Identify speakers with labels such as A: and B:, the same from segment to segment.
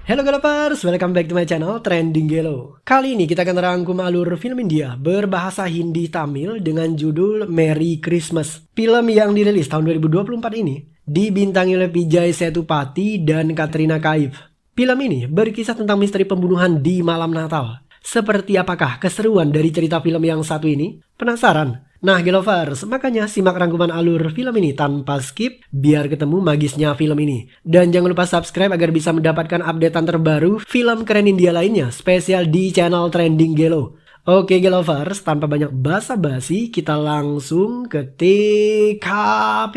A: Halo Galapers, welcome back to my channel Trending Gelo. Kali ini kita akan rangkum alur film India berbahasa Hindi Tamil dengan judul Merry Christmas. Film yang dirilis tahun 2024 ini dibintangi oleh Vijay Sethupathi dan Katrina Kaif. Film ini berkisah tentang misteri pembunuhan di malam Natal. Seperti apakah keseruan dari cerita film yang satu ini? Penasaran? Nah Gelovers, makanya simak rangkuman alur film ini tanpa skip biar ketemu magisnya film ini. Dan jangan lupa subscribe agar bisa mendapatkan updatean terbaru film keren India lainnya spesial di channel Trending Gelo. Oke Gelovers, tanpa banyak basa-basi kita langsung ke TKP.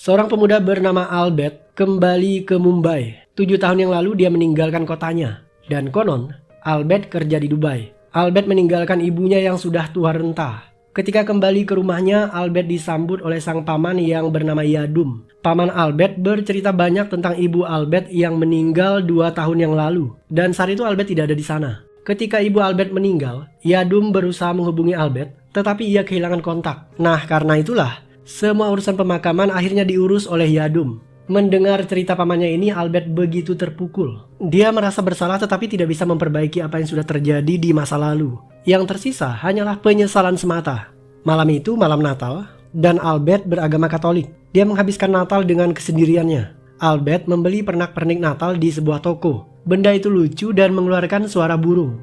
A: Seorang pemuda bernama Albert kembali ke Mumbai. 7 tahun yang lalu dia meninggalkan kotanya. Dan konon, Albert kerja di Dubai. Albert meninggalkan ibunya yang sudah tua renta. Ketika kembali ke rumahnya, Albert disambut oleh sang paman yang bernama Yadum. Paman Albert bercerita banyak tentang ibu Albert yang meninggal 2 tahun yang lalu. Dan saat itu Albert tidak ada di sana. Ketika ibu Albert meninggal, Yadum berusaha menghubungi Albert, tetapi ia kehilangan kontak. Nah, karena itulah semua urusan pemakaman akhirnya diurus oleh Yadum. Mendengar cerita pamannya ini, Albert begitu terpukul. Dia merasa bersalah tetapi tidak bisa memperbaiki apa yang sudah terjadi di masa lalu. Yang tersisa hanyalah penyesalan semata. Malam itu malam Natal, dan Albert beragama Katolik. Dia menghabiskan Natal dengan kesendiriannya. Albert membeli pernak-pernik Natal di sebuah toko. Benda itu lucu dan mengeluarkan suara burung.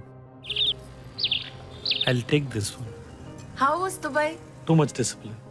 B: I'll take this one.
C: How was Dubai?
B: Too much discipline.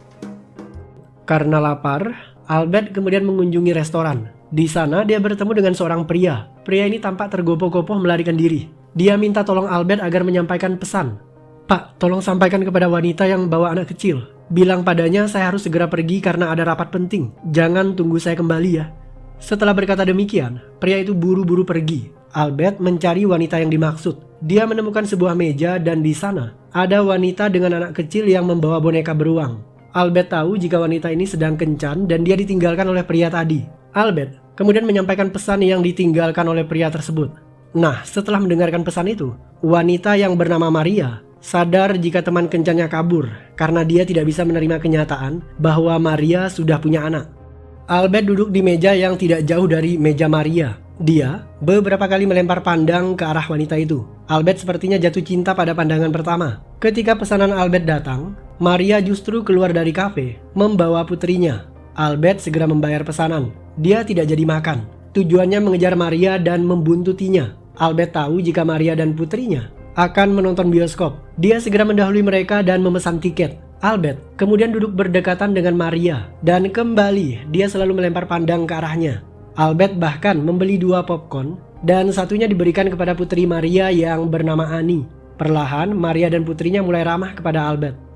A: Karena lapar, Albert kemudian mengunjungi restoran. Di sana dia bertemu dengan seorang pria. Pria ini tampak tergopoh-gopoh melarikan diri. Dia minta tolong Albert agar menyampaikan pesan. Pak, tolong sampaikan kepada wanita yang bawa anak kecil. Bilang padanya saya harus segera pergi karena ada rapat penting. Jangan tunggu saya kembali ya. Setelah berkata demikian, pria itu buru-buru pergi. Albert mencari wanita yang dimaksud. Dia menemukan sebuah meja dan di sana ada wanita dengan anak kecil yang membawa boneka beruang. Albert tahu jika wanita ini sedang kencan dan dia ditinggalkan oleh pria tadi. Albert kemudian menyampaikan pesan yang ditinggalkan oleh pria tersebut. Nah, setelah mendengarkan pesan itu, wanita yang bernama Maria sadar jika teman kencannya kabur karena dia tidak bisa menerima kenyataan bahwa Maria sudah punya anak. Albert duduk di meja yang tidak jauh dari meja Maria. Dia beberapa kali melempar pandang ke arah wanita itu. Albert sepertinya jatuh cinta pada pandangan pertama. Ketika pesanan Albert datang, Maria justru keluar dari kafe membawa putrinya. Albert segera membayar pesanan. Dia tidak jadi makan. Tujuannya mengejar Maria dan membuntutinya. Albert tahu jika Maria dan putrinya akan menonton bioskop. Dia segera mendahului mereka dan memesan tiket. Albert kemudian duduk berdekatan dengan Maria dan kembali dia selalu melempar pandang ke arahnya. Albert bahkan membeli 2 popcorn dan satunya diberikan kepada putri Maria yang bernama Annie. Perlahan Maria dan putrinya mulai ramah kepada Albert.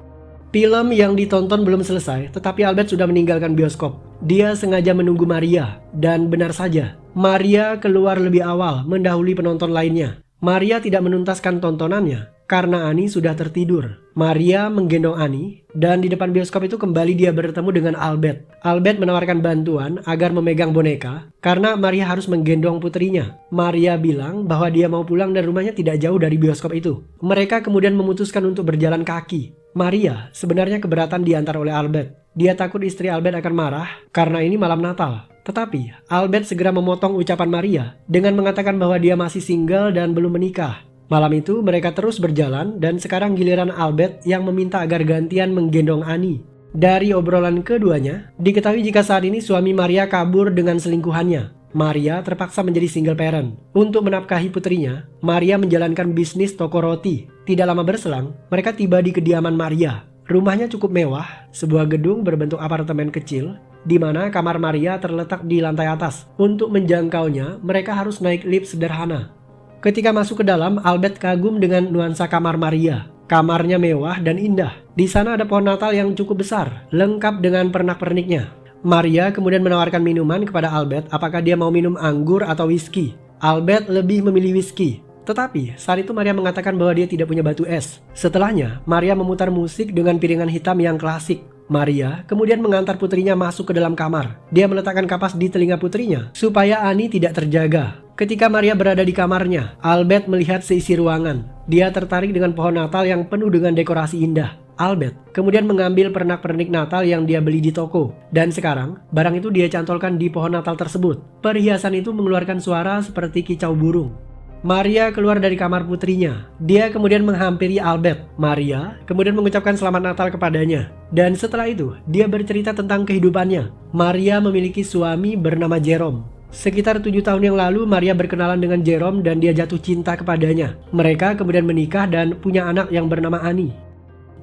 A: Film yang ditonton belum selesai, tetapi Albert sudah meninggalkan bioskop. Dia sengaja menunggu Maria, dan benar saja, Maria keluar lebih awal mendahului penonton lainnya. Maria tidak menuntaskan tontonannya, karena Annie sudah tertidur. Maria menggendong Annie, dan di depan bioskop itu kembali dia bertemu dengan Albert. Albert menawarkan bantuan agar memegang boneka, karena Maria harus menggendong putrinya. Maria bilang bahwa dia mau pulang dan rumahnya tidak jauh dari bioskop itu. Mereka kemudian memutuskan untuk berjalan kaki. Maria sebenarnya keberatan diantar oleh Albert. Dia takut istri Albert akan marah karena ini malam Natal. Tetapi Albert segera memotong ucapan Maria dengan mengatakan bahwa dia masih single dan belum menikah. Malam itu mereka terus berjalan dan sekarang giliran Albert yang meminta agar gantian menggendong Annie. Dari obrolan keduanya, diketahui jika saat ini suami Maria kabur dengan selingkuhannya. Maria terpaksa menjadi single parent. Untuk menafkahi putrinya, Maria menjalankan bisnis toko roti. Tidak lama berselang, mereka tiba di kediaman Maria. Rumahnya cukup mewah, sebuah gedung berbentuk apartemen kecil di mana kamar Maria terletak di lantai atas. Untuk menjangkaunya, mereka harus naik lift sederhana. Ketika masuk ke dalam, Albert kagum dengan nuansa kamar Maria. Kamarnya mewah dan indah. Di sana ada pohon Natal yang cukup besar, lengkap dengan pernak-perniknya. Maria kemudian menawarkan minuman kepada Albert apakah dia mau minum anggur atau whisky. Albert lebih memilih whisky. Tetapi saat itu Maria mengatakan bahwa dia tidak punya batu es. Setelahnya, Maria memutar musik dengan piringan hitam yang klasik. Maria kemudian mengantar putrinya masuk ke dalam kamar. Dia meletakkan kapas di telinga putrinya supaya Annie tidak terjaga. Ketika Maria berada di kamarnya, Albert melihat seisi ruangan. Dia tertarik dengan pohon Natal yang penuh dengan dekorasi indah. Albert kemudian mengambil pernak-pernik Natal yang dia beli di toko. Dan sekarang, barang itu dia cantolkan di pohon Natal tersebut. Perhiasan itu mengeluarkan suara seperti kicau burung. Maria keluar dari kamar putrinya. Dia kemudian menghampiri Albert. Maria kemudian mengucapkan selamat Natal kepadanya. Dan setelah itu, dia bercerita tentang kehidupannya. Maria memiliki suami bernama Jerome. Sekitar 7 tahun yang lalu, Maria berkenalan dengan Jerome dan dia jatuh cinta kepadanya. Mereka kemudian menikah dan punya anak yang bernama Annie.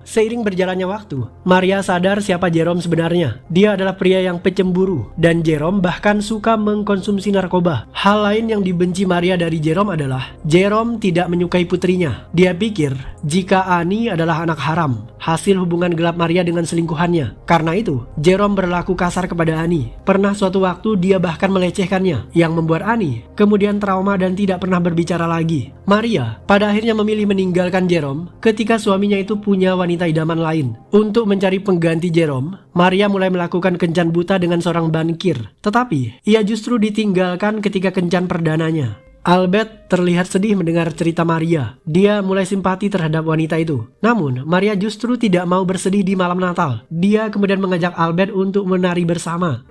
A: Seiring berjalannya waktu, Maria sadar siapa Jerome sebenarnya. Dia adalah pria yang pecemburu, dan Jerome bahkan suka mengkonsumsi narkoba. Hal lain yang dibenci Maria dari Jerome adalah Jerome tidak menyukai putrinya. Dia pikir jika Annie adalah anak haram, hasil hubungan gelap Maria dengan selingkuhannya. Karena itu, Jerome berlaku kasar kepada Annie. Pernah suatu waktu dia bahkan melecehkannya, yang membuat Annie kemudian trauma dan tidak pernah berbicara lagi. Maria pada akhirnya memilih meninggalkan Jerome ketika suaminya itu punya wanita idaman lain. Untuk mencari pengganti Jerome, Maria mulai melakukan kencan buta dengan seorang bankir. Tetapi, ia justru ditinggalkan ketika kencan perdananya. Albert terlihat sedih mendengar cerita Maria. Dia mulai simpati terhadap wanita itu. Namun, Maria justru tidak mau bersedih di malam Natal. Dia kemudian mengajak Albert untuk menari bersama.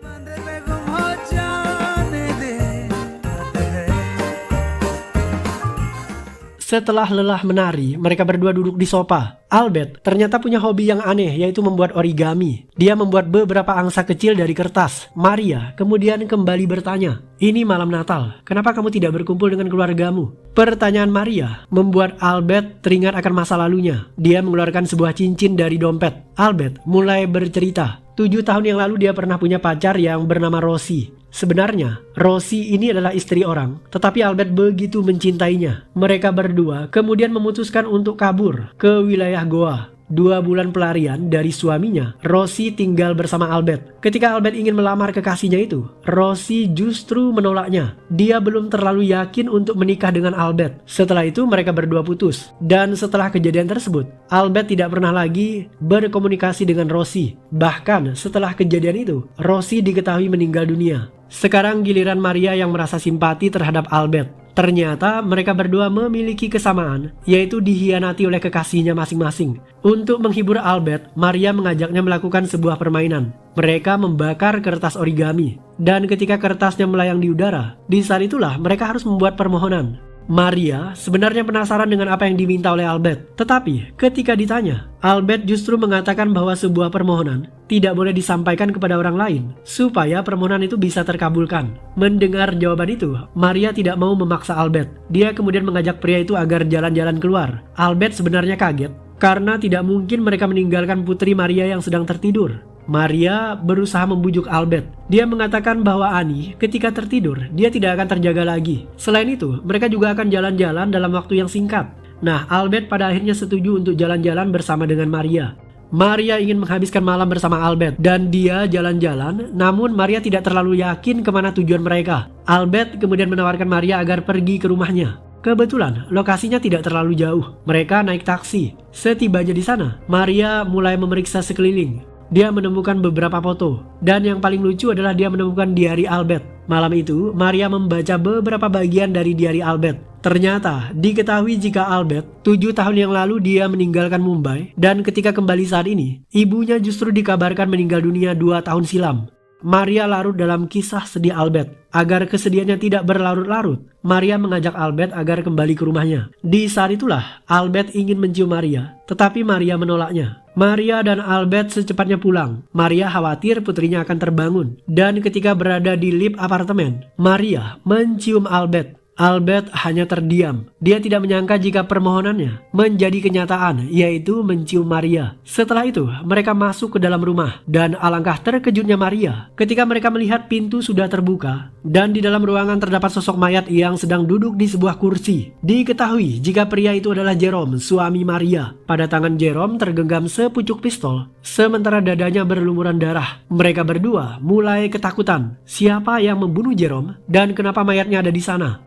A: Setelah lelah menari, mereka berdua duduk di sofa. Albert ternyata punya hobi yang aneh, yaitu membuat origami. Dia membuat beberapa angsa kecil dari kertas. Maria kemudian kembali bertanya, "Ini malam Natal, kenapa kamu tidak berkumpul dengan keluargamu?" Pertanyaan Maria membuat Albert teringat akan masa lalunya. Dia mengeluarkan sebuah cincin dari dompet. Albert mulai bercerita. 7 tahun yang lalu dia pernah punya pacar yang bernama Rosie. Sebenarnya, Rosie ini adalah istri orang, tetapi Albert begitu mencintainya. Mereka berdua kemudian memutuskan untuk kabur ke wilayah Goa. 2 bulan pelarian dari suaminya, Rosie tinggal bersama Albert. Ketika Albert ingin melamar kekasihnya itu, Rosie justru menolaknya. Dia belum terlalu yakin untuk menikah dengan Albert. Setelah itu mereka berdua putus. Dan setelah kejadian tersebut, Albert tidak pernah lagi berkomunikasi dengan Rosie. Bahkan setelah kejadian itu, Rosie diketahui meninggal dunia. Sekarang giliran Maria yang merasa simpati terhadap Albert. Ternyata mereka berdua memiliki kesamaan, yaitu dihianati oleh kekasihnya masing-masing. Untuk menghibur Albert, Maria mengajaknya melakukan sebuah permainan. Mereka membakar kertas origami. Dan ketika kertasnya melayang di udara, di saat itulah mereka harus membuat permohonan. Maria sebenarnya penasaran dengan apa yang diminta oleh Albert. Tetapi ketika ditanya, Albert justru mengatakan bahwa sebuah permohonan tidak boleh disampaikan kepada orang lain supaya permohonan itu bisa terkabulkan. Mendengar jawaban itu, Maria tidak mau memaksa Albert. Dia kemudian mengajak pria itu agar jalan-jalan keluar. Albert sebenarnya kaget karena tidak mungkin mereka meninggalkan putri Maria yang sedang tertidur. Maria berusaha membujuk Albert. Dia mengatakan bahwa Annie ketika tertidur, dia tidak akan terjaga lagi. Selain itu, mereka juga akan jalan-jalan dalam waktu yang singkat. Nah, Albert pada akhirnya setuju untuk jalan-jalan bersama dengan Maria. Maria ingin menghabiskan malam bersama Albert dan dia jalan-jalan, namun Maria tidak terlalu yakin kemana tujuan mereka. Albert kemudian menawarkan Maria agar pergi ke rumahnya. Kebetulan, lokasinya tidak terlalu jauh. Mereka naik taksi. Setibanya di sana, Maria mulai memeriksa sekeliling. Dia menemukan beberapa foto, dan yang paling lucu adalah dia menemukan diari Albert. Malam itu, Maria membaca beberapa bagian dari diari Albert. Ternyata, diketahui jika Albert 7 tahun yang lalu dia meninggalkan Mumbai, dan ketika kembali saat ini, ibunya justru dikabarkan meninggal dunia 2 tahun silam. Maria larut dalam kisah sedih Albert. Agar kesedihannya tidak berlarut-larut, Maria mengajak Albert agar kembali ke rumahnya. Di saat itulah, Albert ingin mencium Maria, tetapi Maria menolaknya. Maria dan Albert secepatnya pulang. Maria khawatir putrinya akan terbangun. Dan ketika berada di lift apartemen, Maria mencium Albert. Albert hanya terdiam. Dia tidak menyangka jika permohonannya menjadi kenyataan, yaitu mencium Maria. Setelah itu, mereka masuk ke dalam rumah. Dan alangkah terkejutnya Maria ketika mereka melihat pintu sudah terbuka. Dan di dalam ruangan terdapat sosok mayat yang sedang duduk di sebuah kursi. Diketahui jika pria itu adalah Jerome, suami Maria. Pada tangan Jerome tergenggam sepucuk pistol, sementara dadanya berlumuran darah. Mereka berdua mulai ketakutan. Siapa yang membunuh Jerome dan kenapa mayatnya ada di sana?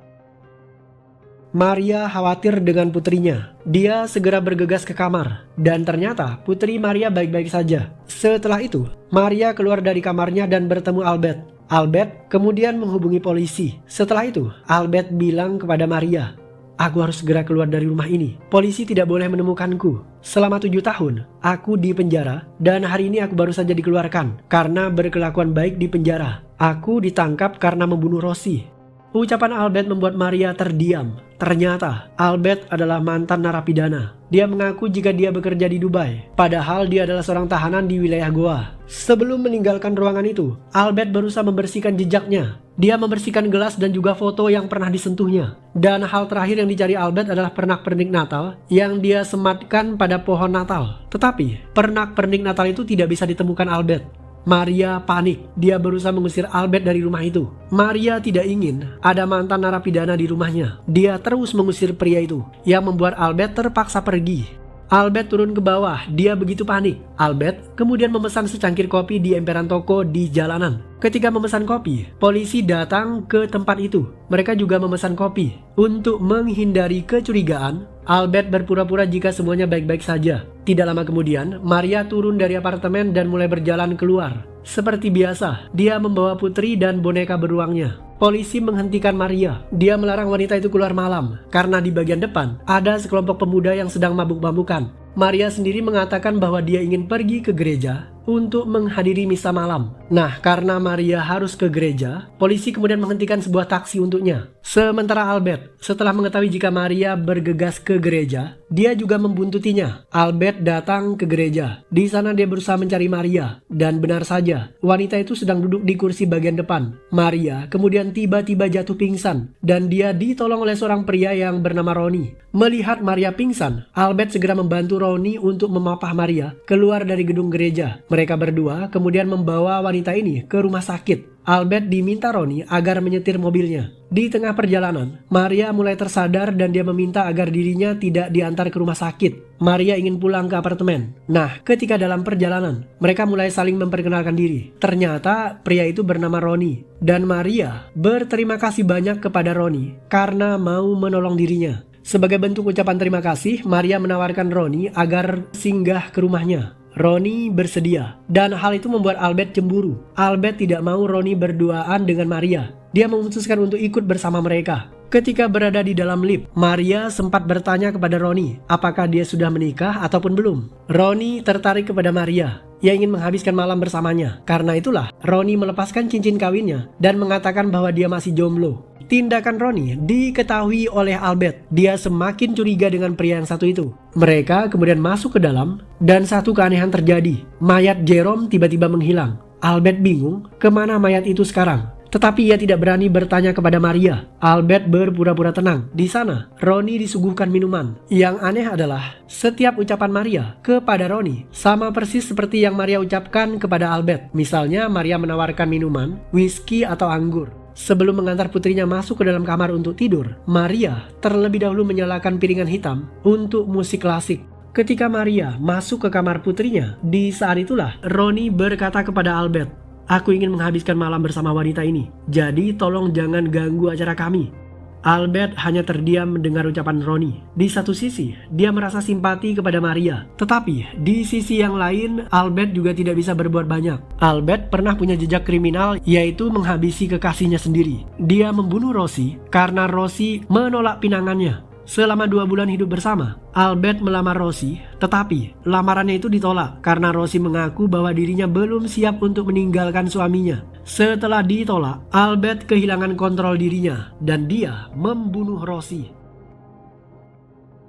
A: Maria khawatir dengan putrinya. Dia segera bergegas ke kamar. Dan ternyata putri Maria baik-baik saja. Setelah itu, Maria keluar dari kamarnya dan bertemu Albert. Albert kemudian menghubungi polisi. Setelah itu, Albert bilang kepada Maria, "Aku harus segera keluar dari rumah ini. Polisi tidak boleh menemukanku. Selama 7 tahun, aku di penjara. Dan hari ini aku baru saja dikeluarkan karena berkelakuan baik di penjara. Aku ditangkap karena membunuh Rosie." Ucapan Albert membuat Maria terdiam. Ternyata Albert adalah mantan narapidana. Dia mengaku jika dia bekerja di Dubai, padahal dia adalah seorang tahanan di wilayah Goa. Sebelum meninggalkan ruangan itu, Albert berusaha membersihkan jejaknya. Dia membersihkan gelas dan juga foto yang pernah disentuhnya. Dan hal terakhir yang dicari Albert adalah pernak-pernik Natal yang dia sematkan pada pohon Natal. Tetapi pernak-pernik Natal itu tidak bisa ditemukan Albert. Maria panik. Dia berusaha mengusir Albert dari rumah itu. Maria tidak ingin ada mantan narapidana di rumahnya. Dia terus mengusir pria itu, yang membuat Albert terpaksa pergi. Albert turun ke bawah. Dia begitu panik. Albert kemudian memesan secangkir kopi di emperan toko di jalanan. Ketika memesan kopi, polisi datang ke tempat itu. Mereka juga memesan kopi. Untuk menghindari kecurigaan, Albert berpura-pura jika semuanya baik-baik saja. Tidak lama kemudian, Maria turun dari apartemen dan mulai berjalan keluar. Seperti biasa, dia membawa putri dan boneka beruangnya. Polisi menghentikan Maria. Dia melarang wanita itu keluar malam karena di bagian depan ada sekelompok pemuda yang sedang mabuk-mabukan. Maria sendiri mengatakan bahwa dia ingin pergi ke gereja untuk menghadiri misa malam. Nah, karena Maria harus ke gereja, polisi kemudian menghentikan sebuah taksi untuknya. Sementara Albert, setelah mengetahui jika Maria bergegas ke gereja, dia juga membuntutinya. Albert datang ke gereja. Di sana dia berusaha mencari Maria. Dan benar saja, wanita itu sedang duduk di kursi bagian depan. Maria kemudian tiba-tiba jatuh pingsan. Dan dia ditolong oleh seorang pria yang bernama Ronnie. Melihat Maria pingsan, Albert segera membantu Ronnie untuk memapah Maria keluar dari gedung gereja. Mereka berdua kemudian membawa wanita ini ke rumah sakit. Albert diminta Ronnie agar menyetir mobilnya. Di tengah perjalanan, Maria mulai tersadar dan dia meminta agar dirinya tidak diantar ke rumah sakit. Maria ingin pulang ke apartemen. Nah, ketika dalam perjalanan, mereka mulai saling memperkenalkan diri. Ternyata pria itu bernama Ronnie. Dan Maria berterima kasih banyak kepada Ronnie karena mau menolong dirinya. Sebagai bentuk ucapan terima kasih, Maria menawarkan Ronnie agar singgah ke rumahnya. Ronnie bersedia, dan hal itu membuat Albert cemburu. Albert tidak mau Ronnie berduaan dengan Maria. Dia memutuskan untuk ikut bersama mereka. Ketika berada di dalam lift, Maria sempat bertanya kepada Ronnie apakah dia sudah menikah ataupun belum. Ronnie tertarik kepada Maria. Ia ingin menghabiskan malam bersamanya. Karena itulah, Ronnie melepaskan cincin kawinnya dan mengatakan bahwa dia masih jomblo. Tindakan Ronnie diketahui oleh Albert. Dia semakin curiga dengan pria yang satu itu. Mereka kemudian masuk ke dalam dan satu keanehan terjadi. Mayat Jerome tiba-tiba menghilang. Albert bingung kemana mayat itu sekarang. Tetapi ia tidak berani bertanya kepada Maria. Albert berpura-pura tenang. Di sana, Ronnie disuguhkan minuman. Yang aneh adalah, setiap ucapan Maria kepada Ronnie sama persis seperti yang Maria ucapkan kepada Albert. Misalnya, Maria menawarkan minuman, whisky atau anggur. Sebelum mengantar putrinya masuk ke dalam kamar untuk tidur, Maria terlebih dahulu menyalakan piringan hitam untuk musik klasik. Ketika Maria masuk ke kamar putrinya, di saat itulah Ronnie berkata kepada Albert, "Aku ingin menghabiskan malam bersama wanita ini, jadi tolong jangan ganggu acara kami." Albert hanya terdiam mendengar ucapan Ronnie. Di satu sisi, dia merasa simpati kepada Maria. Tetapi, di sisi yang lain, Albert juga tidak bisa berbuat banyak. Albert pernah punya jejak kriminal, yaitu menghabisi kekasihnya sendiri. Dia membunuh Rosie karena Rosie menolak pinangannya. Selama 2 bulan hidup bersama, Albert melamar Rosie, tetapi lamarannya itu ditolak karena Rosie mengaku bahwa dirinya belum siap untuk meninggalkan suaminya. Setelah ditolak, Albert kehilangan kontrol dirinya dan dia membunuh Rosie.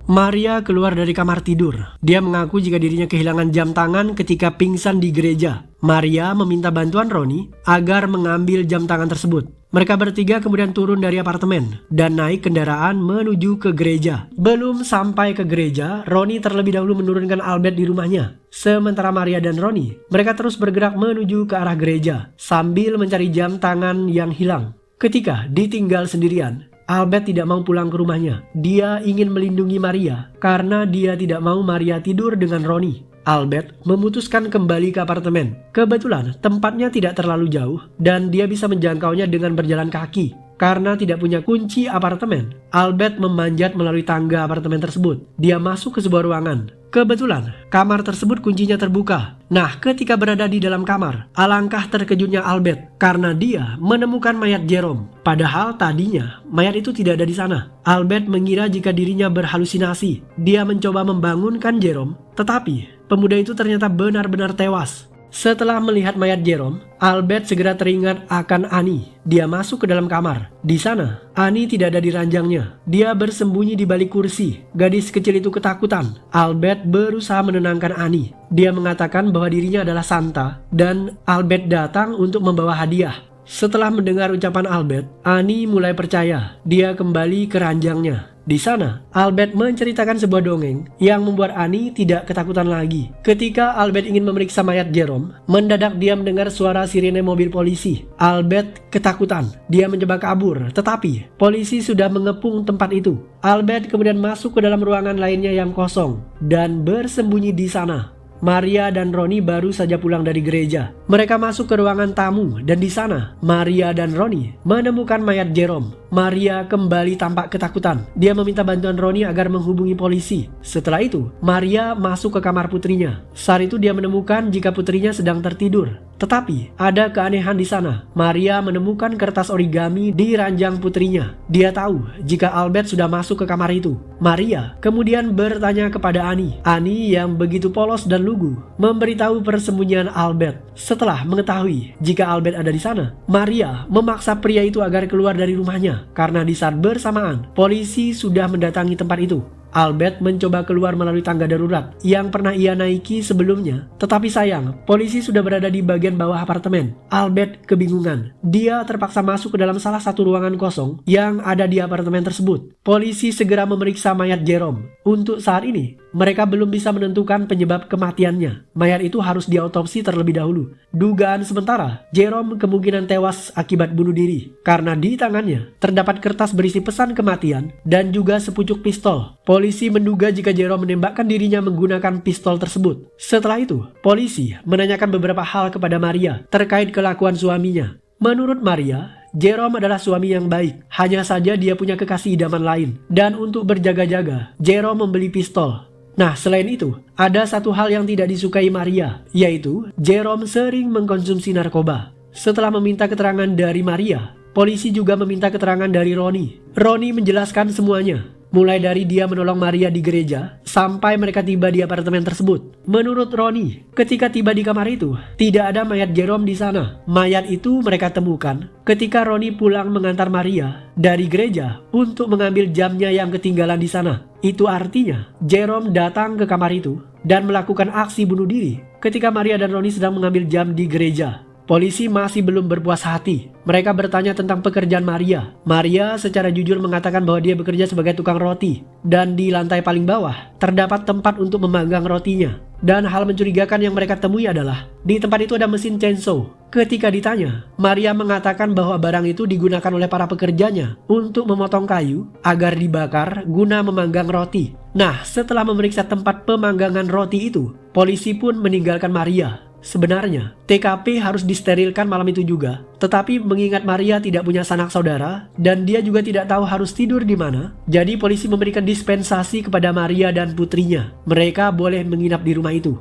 A: Maria keluar dari kamar tidur. Dia mengaku jika dirinya kehilangan jam tangan ketika pingsan di gereja. Maria meminta bantuan Ronnie agar mengambil jam tangan tersebut. Mereka bertiga kemudian turun dari apartemen dan naik kendaraan menuju ke gereja. Belum sampai ke gereja, Ronnie terlebih dahulu menurunkan Albert di rumahnya. Sementara Maria dan Ronnie, mereka terus bergerak menuju ke arah gereja sambil mencari jam tangan yang hilang. Ketika ditinggal sendirian, Albert tidak mau pulang ke rumahnya. Dia ingin melindungi Maria karena dia tidak mau Maria tidur dengan Ronnie. Albert memutuskan kembali ke apartemen. Kebetulan tempatnya tidak terlalu jauh dan dia bisa menjangkaunya dengan berjalan kaki. Karena tidak punya kunci apartemen, Albert memanjat melalui tangga apartemen tersebut. Dia masuk ke sebuah ruangan. Kebetulan kamar tersebut kuncinya terbuka. Nah, ketika berada di dalam kamar, alangkah terkejutnya Albert karena dia menemukan mayat Jerome. Padahal tadinya mayat itu tidak ada di sana. Albert mengira jika dirinya berhalusinasi. Dia mencoba membangunkan Jerome, tetapi pemuda itu ternyata benar-benar tewas. Setelah melihat mayat Jerome, Albert segera teringat akan Annie. Dia masuk ke dalam kamar. Di sana, Annie tidak ada di ranjangnya. Dia bersembunyi di balik kursi. Gadis kecil itu ketakutan. Albert berusaha menenangkan Annie. Dia mengatakan bahwa dirinya adalah Santa dan Albert datang untuk membawa hadiah. Setelah mendengar ucapan Albert, Annie mulai percaya. Dia kembali ke ranjangnya. Di sana, Albert menceritakan sebuah dongeng yang membuat Annie tidak ketakutan lagi. Ketika Albert ingin memeriksa mayat Jerome, mendadak dia mendengar suara sirene mobil polisi. Albert ketakutan. Dia mencoba kabur, tetapi polisi sudah mengepung tempat itu. Albert kemudian masuk ke dalam ruangan lainnya yang kosong dan bersembunyi di sana. Maria dan Ronnie baru saja pulang dari gereja. Mereka masuk ke ruangan tamu dan di sana Maria dan Ronnie menemukan mayat Jerome. Maria kembali tampak ketakutan. Dia meminta bantuan Ronnie agar menghubungi polisi. Setelah itu, Maria masuk ke kamar putrinya. Saat itu dia menemukan jika putrinya sedang tertidur. Tetapi ada keanehan di sana. Maria menemukan kertas origami di ranjang putrinya. Dia tahu jika Albert sudah masuk ke kamar itu. Maria kemudian bertanya kepada Annie. Annie yang begitu polos dan lugu memberitahu persembunyian Albert. Setelah mengetahui jika Albert ada di sana, Maria memaksa pria itu agar keluar dari rumahnya karena di saat bersamaan polisi sudah mendatangi tempat itu. Albert mencoba keluar melalui tangga darurat yang pernah ia naiki sebelumnya. Tetapi sayang, polisi sudah berada di bagian bawah apartemen. Albert kebingungan. Dia terpaksa masuk ke dalam salah satu ruangan kosong yang ada di apartemen tersebut. Polisi segera memeriksa mayat Jerome. Untuk saat ini, mereka belum bisa menentukan penyebab kematiannya. Mayat itu harus diautopsi terlebih dahulu. Dugaan sementara, Jerome kemungkinan tewas akibat bunuh diri karena di tangannya terdapat kertas berisi pesan kematian dan juga sepucuk pistol. Polisi menduga jika Jerome menembakkan dirinya menggunakan pistol tersebut. Setelah itu, polisi menanyakan beberapa hal kepada Maria terkait kelakuan suaminya. Menurut Maria, Jerome adalah suami yang baik. Hanya saja dia punya kekasih idaman lain. Dan untuk berjaga-jaga, Jerome membeli pistol. Nah, selain itu, ada satu hal yang tidak disukai Maria, yaitu Jerome sering mengkonsumsi narkoba. Setelah meminta keterangan dari Maria, polisi juga meminta keterangan dari Ronnie. Ronnie menjelaskan semuanya. Mulai dari dia menolong Maria di gereja, sampai mereka tiba di apartemen tersebut. Menurut Ronnie, ketika tiba di kamar itu, tidak ada mayat Jerome di sana. Mayat itu mereka temukan ketika Ronnie pulang mengantar Maria dari gereja untuk mengambil jamnya yang ketinggalan di sana. Itu artinya, Jerome datang ke kamar itu dan melakukan aksi bunuh diri ketika Maria dan Ronnie sedang mengambil jam di gereja. Polisi masih belum berpuas hati. Mereka bertanya tentang pekerjaan Maria. Maria secara jujur mengatakan bahwa dia bekerja sebagai tukang roti. Dan di lantai paling bawah, terdapat tempat untuk memanggang rotinya. Dan hal mencurigakan yang mereka temui adalah, di tempat itu ada mesin chainsaw. Ketika ditanya, Maria mengatakan bahwa barang itu digunakan oleh para pekerjanya untuk memotong kayu agar dibakar guna memanggang roti. Nah, setelah memeriksa tempat pemanggangan roti itu, polisi pun meninggalkan Maria. Sebenarnya, TKP harus disterilkan malam itu juga. Tetapi mengingat Maria tidak punya sanak saudara dan dia juga tidak tahu harus tidur di mana, jadi polisi memberikan dispensasi kepada Maria dan putrinya. Mereka boleh menginap di rumah itu.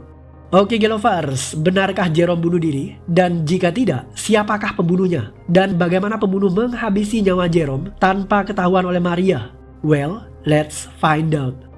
A: Oke Gelovers, benarkah Jerome bunuh diri? Dan jika tidak, siapakah pembunuhnya? Dan bagaimana pembunuh menghabisi nyawa Jerome tanpa ketahuan oleh Maria? Well, let's find out.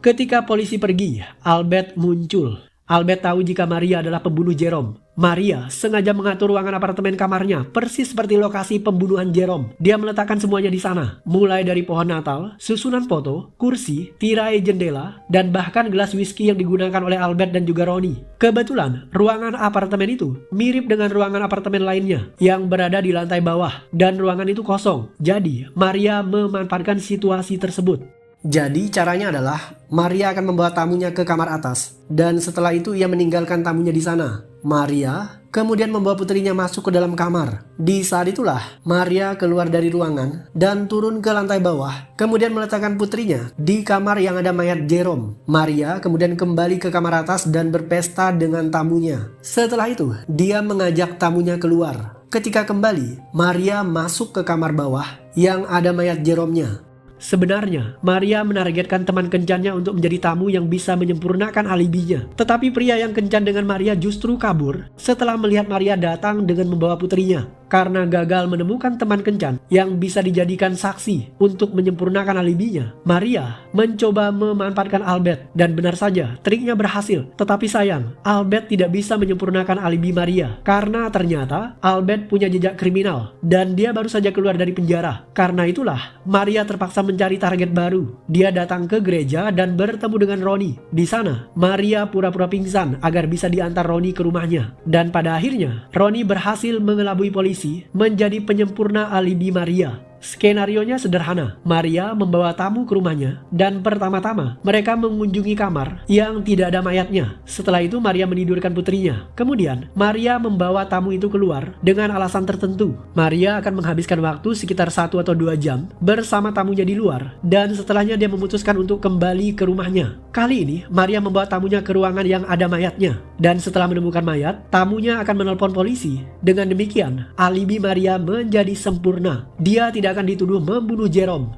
A: Ketika polisi pergi, Albert muncul. Albert tahu jika Maria adalah pembunuh Jerome. Maria sengaja mengatur ruangan apartemen kamarnya persis seperti lokasi pembunuhan Jerome. Dia meletakkan semuanya di sana, mulai dari pohon Natal, susunan foto, kursi, tirai jendela, dan bahkan gelas whisky yang digunakan oleh Albert dan juga Ronnie. Kebetulan, ruangan apartemen itu mirip dengan ruangan apartemen lainnya yang berada di lantai bawah, dan ruangan itu kosong. Jadi, Maria memanfaatkan situasi tersebut. Jadi caranya adalah Maria akan membawa tamunya ke kamar atas dan setelah itu ia meninggalkan tamunya di sana. Maria kemudian membawa putrinya masuk ke dalam kamar. Di saat itulah Maria keluar dari ruangan dan turun ke lantai bawah, kemudian meletakkan putrinya di kamar yang ada mayat Jerome. Maria kemudian kembali ke kamar atas dan berpesta dengan tamunya. Setelah itu dia mengajak tamunya keluar. Ketika kembali, Maria masuk ke kamar bawah yang ada mayat Jerome-nya. Sebenarnya, Maria menargetkan teman kencannya untuk menjadi tamu yang bisa menyempurnakan alibinya. Tetapi pria yang kencan dengan Maria justru kabur setelah melihat Maria datang dengan membawa putrinya. Karena gagal menemukan teman kencan yang bisa dijadikan saksi untuk menyempurnakan alibinya, Maria mencoba memanfaatkan Albert. Dan benar saja, triknya berhasil. Tetapi sayang, Albert tidak bisa menyempurnakan alibi Maria. Karena ternyata Albert punya jejak kriminal dan dia baru saja keluar dari penjara. Karena itulah, Maria terpaksa mencari target baru. Dia datang ke gereja dan bertemu dengan Ronnie. Di sana, Maria pura-pura pingsan agar bisa diantar Ronnie ke rumahnya. Dan pada akhirnya, Ronnie berhasil mengelabui polisi menjadi penyempurna alibi Maria. Skenarionya sederhana. Maria membawa tamu ke rumahnya dan pertama-tama mereka mengunjungi kamar yang tidak ada mayatnya. Setelah itu Maria menidurkan putrinya. Kemudian Maria membawa tamu itu keluar dengan alasan tertentu. Maria akan menghabiskan waktu sekitar 1 atau 2 jam bersama tamunya di luar dan setelahnya dia memutuskan untuk kembali ke rumahnya. Kali ini Maria membawa tamunya ke ruangan yang ada mayatnya dan setelah menemukan mayat, tamunya akan menelpon polisi. Dengan demikian, alibi Maria menjadi sempurna. Dia tidak akan dituduh membunuh Jerome.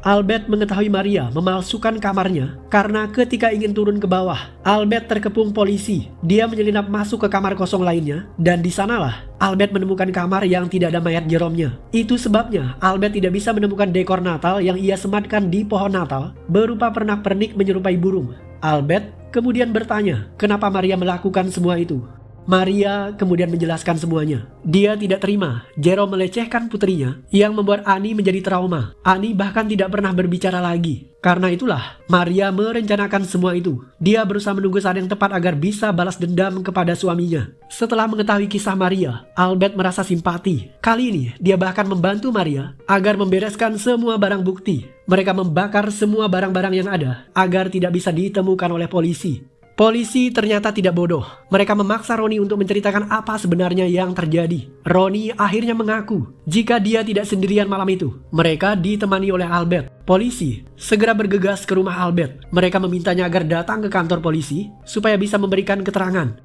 A: Albert mengetahui Maria memalsukan kamarnya karena ketika ingin turun ke bawah, Albert terkepung polisi. Dia menyelinap masuk ke kamar kosong lainnya dan di sanalah Albert menemukan kamar yang tidak ada mayat Jerome-nya. Itu sebabnya Albert tidak bisa menemukan dekor Natal yang ia sematkan di pohon Natal berupa pernak-pernik menyerupai burung. Albert kemudian bertanya, kenapa Maria melakukan semua itu? Maria kemudian menjelaskan semuanya. Dia tidak terima Jerome melecehkan putrinya yang membuat Annie menjadi trauma. Annie bahkan tidak pernah berbicara lagi. Karena itulah Maria merencanakan semua itu. Dia berusaha menunggu saat yang tepat agar bisa balas dendam kepada suaminya. Setelah mengetahui kisah Maria, Albert merasa simpati. Kali ini dia bahkan membantu Maria agar membereskan semua barang bukti. Mereka membakar semua barang-barang yang ada agar tidak bisa ditemukan oleh polisi. Polisi ternyata tidak bodoh. Mereka memaksa Ronnie untuk menceritakan apa sebenarnya yang terjadi. Ronnie akhirnya mengaku jika dia tidak sendirian malam itu. Mereka ditemani oleh Albert. Polisi segera bergegas ke rumah Albert. Mereka memintanya agar datang ke kantor polisi supaya bisa memberikan keterangan.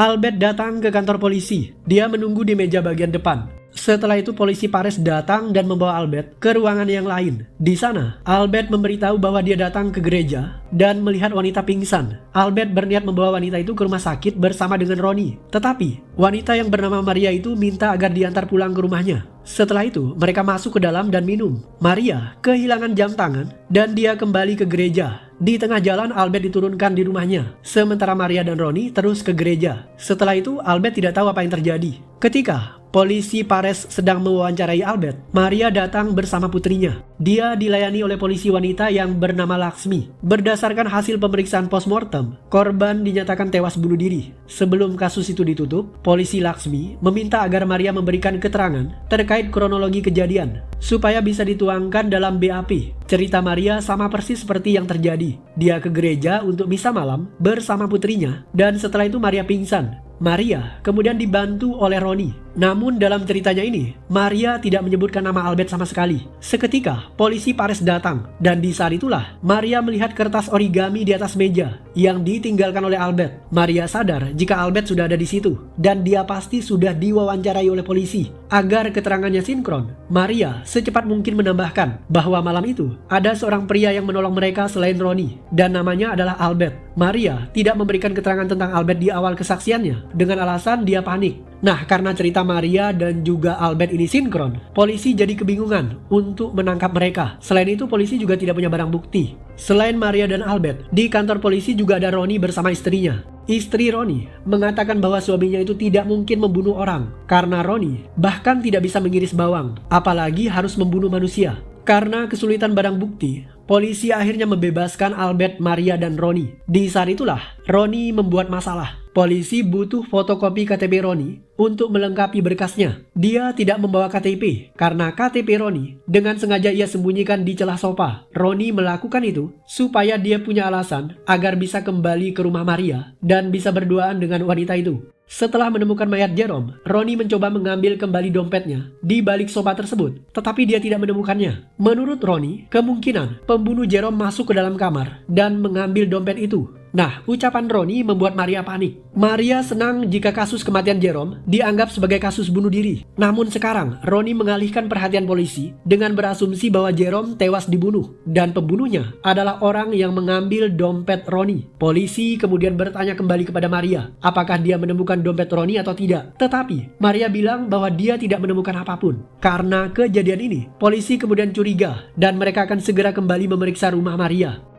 A: Albert datang ke kantor polisi. Dia menunggu di meja bagian depan. Setelah itu polisi Paris datang dan membawa Albert ke ruangan yang lain. Di sana, Albert memberitahu bahwa dia datang ke gereja dan melihat wanita pingsan. Albert berniat membawa wanita itu ke rumah sakit bersama dengan Ronnie. Tetapi, wanita yang bernama Maria itu minta agar diantar pulang ke rumahnya. Setelah itu, mereka masuk ke dalam dan minum. Maria kehilangan jam tangan dan dia kembali ke gereja. Di tengah jalan, Albert diturunkan di rumahnya. Sementara Maria dan Ronnie terus ke gereja. Setelah itu, Albert tidak tahu apa yang terjadi. Ketika polisi Paris sedang mewawancarai Albert, Maria datang bersama putrinya. Dia dilayani oleh polisi wanita yang bernama Laksmi. Berdasarkan hasil pemeriksaan postmortem, korban dinyatakan tewas bunuh diri. Sebelum kasus itu ditutup, polisi Laksmi meminta agar Maria memberikan keterangan terkait kronologi kejadian supaya bisa dituangkan dalam BAP. Cerita Maria sama persis seperti yang terjadi. Dia ke gereja untuk misa malam bersama putrinya dan setelah itu Maria pingsan. Maria kemudian dibantu oleh Ronnie. Namun dalam ceritanya ini, Maria tidak menyebutkan nama Albert sama sekali. Seketika, polisi Paris datang dan di saat itulah Maria melihat kertas origami di atas meja yang ditinggalkan oleh Albert. Maria sadar jika Albert sudah ada di situ dan dia pasti sudah diwawancarai oleh polisi. Agar keterangannya sinkron, Maria secepat mungkin menambahkan bahwa malam itu ada seorang pria yang menolong mereka selain Ronnie, dan namanya adalah Albert. Maria tidak memberikan keterangan tentang Albert di awal kesaksiannya dengan alasan dia panik. Nah, karena cerita Maria dan juga Albert ini sinkron, polisi jadi kebingungan untuk menangkap mereka. Selain itu, polisi juga tidak punya barang bukti. Selain Maria dan Albert, di kantor polisi juga ada Ronnie bersama istrinya. Istri Ronnie mengatakan bahwa suaminya itu tidak mungkin membunuh orang, karena Ronnie bahkan tidak bisa mengiris bawang, apalagi harus membunuh manusia. Karena kesulitan barang bukti, polisi akhirnya membebaskan Albert, Maria, dan Ronnie. Di saat itulah, Ronnie membuat masalah. Polisi butuh fotokopi KTP Ronnie untuk melengkapi berkasnya. Dia tidak membawa KTP karena KTP Ronnie dengan sengaja ia sembunyikan di celah sofa. Ronnie melakukan itu supaya dia punya alasan agar bisa kembali ke rumah Maria dan bisa berduaan dengan wanita itu. Setelah menemukan mayat Jerome, Ronnie mencoba mengambil kembali dompetnya di balik sofa tersebut, tetapi dia tidak menemukannya. Menurut Ronnie, kemungkinan pembunuh Jerome masuk ke dalam kamar dan mengambil dompet itu. Nah, ucapan Ronnie membuat Maria panik. Maria senang jika kasus kematian Jerome dianggap sebagai kasus bunuh diri. Namun sekarang, Ronnie mengalihkan perhatian polisi dengan berasumsi bahwa Jerome tewas dibunuh dan pembunuhnya adalah orang yang mengambil dompet Ronnie. Polisi kemudian bertanya kembali kepada Maria, apakah dia menemukan dompet Ronnie atau tidak. Tetapi, Maria bilang bahwa dia tidak menemukan apapun. Karena kejadian ini, polisi kemudian curiga dan mereka akan segera kembali memeriksa rumah Maria.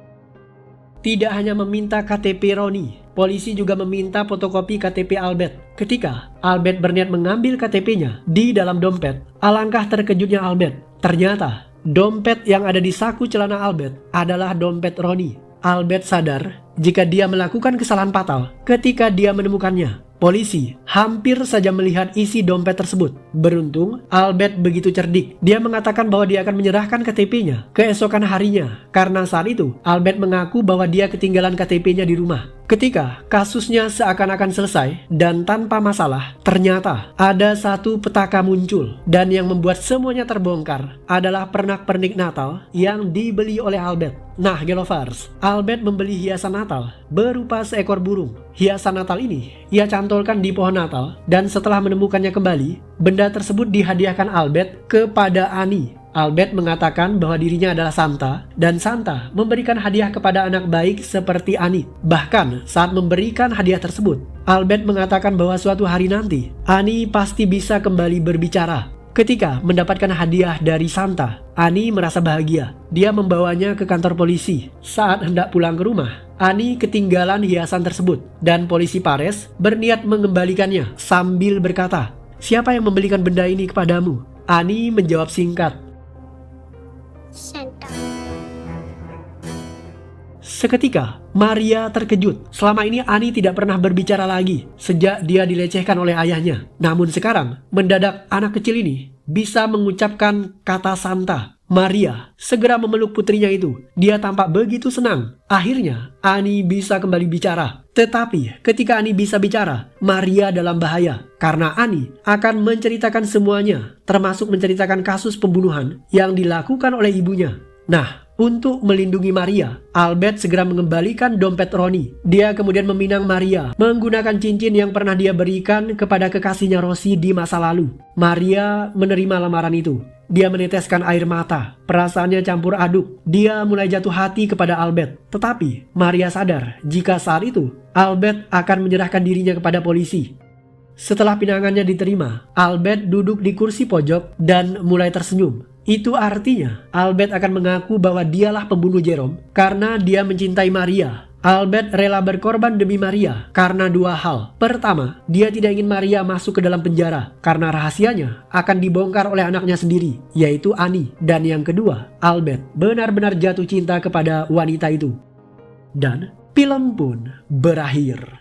A: Tidak hanya meminta KTP Ronnie, polisi juga meminta fotokopi KTP Albert. Ketika Albert berniat mengambil KTP-nya di dalam dompet, alangkah terkejutnya Albert. Ternyata dompet yang ada di saku celana Albert adalah dompet Ronnie. Albert sadar jika dia melakukan kesalahan fatal ketika dia menemukannya. Polisi hampir saja melihat isi dompet tersebut. Beruntung, Albert begitu cerdik. Dia mengatakan bahwa dia akan menyerahkan KTP-nya keesokan harinya. Karena saat itu, Albert mengaku bahwa dia ketinggalan KTP-nya di rumah. Ketika kasusnya seakan-akan selesai dan tanpa masalah, ternyata ada satu petaka muncul. Dan yang membuat semuanya terbongkar adalah pernak-pernik Natal yang dibeli oleh Albert. Nah, Gelovers, Albert membeli hiasan Natal berupa seekor burung. Hiasan Natal ini ia cantolkan di pohon Natal, dan setelah menemukannya kembali, benda tersebut dihadiahkan Albert kepada Annie. Albert mengatakan bahwa dirinya adalah Santa, dan Santa memberikan hadiah kepada anak baik seperti Annie. Bahkan saat memberikan hadiah tersebut, Albert mengatakan bahwa suatu hari nanti Annie pasti bisa kembali berbicara. Ketika mendapatkan hadiah dari Santa, Annie merasa bahagia. Dia membawanya ke kantor polisi. Saat hendak pulang ke rumah, Annie ketinggalan hiasan tersebut, dan polisi Pares berniat mengembalikannya sambil berkata, "Siapa yang membelikan benda ini kepadamu?" Annie menjawab singkat,
C: Santa.
A: Seketika, Maria terkejut. Selama ini Annie tidak pernah berbicara lagi sejak dia dilecehkan oleh ayahnya. Namun sekarang, mendadak anak kecil ini bisa mengucapkan kata Santa. Maria segera memeluk putrinya itu. Dia tampak begitu senang. Akhirnya, Annie bisa kembali bicara. Tetapi ketika Annie bisa bicara, Maria dalam bahaya. Karena Annie akan menceritakan semuanya, termasuk menceritakan kasus pembunuhan yang dilakukan oleh ibunya. Nah, untuk melindungi Maria, Albert segera mengembalikan dompet Ronnie. Dia kemudian meminang Maria menggunakan cincin yang pernah dia berikan kepada kekasihnya Rosie di masa lalu. Maria menerima lamaran itu. Dia meneteskan air mata. Perasaannya campur aduk. Dia mulai jatuh hati kepada Albert. Tetapi Maria sadar jika saat itu Albert akan menyerahkan dirinya kepada polisi. Setelah pinangannya diterima, Albert duduk di kursi pojok dan mulai tersenyum. Itu artinya Albert akan mengaku bahwa dialah pembunuh Jerome karena dia mencintai Maria. Albert rela berkorban demi Maria karena dua hal. Pertama, dia tidak ingin Maria masuk ke dalam penjara karena rahasianya akan dibongkar oleh anaknya sendiri, yaitu Annie. Dan yang kedua, Albert benar-benar jatuh cinta kepada wanita itu. Dan film pun berakhir.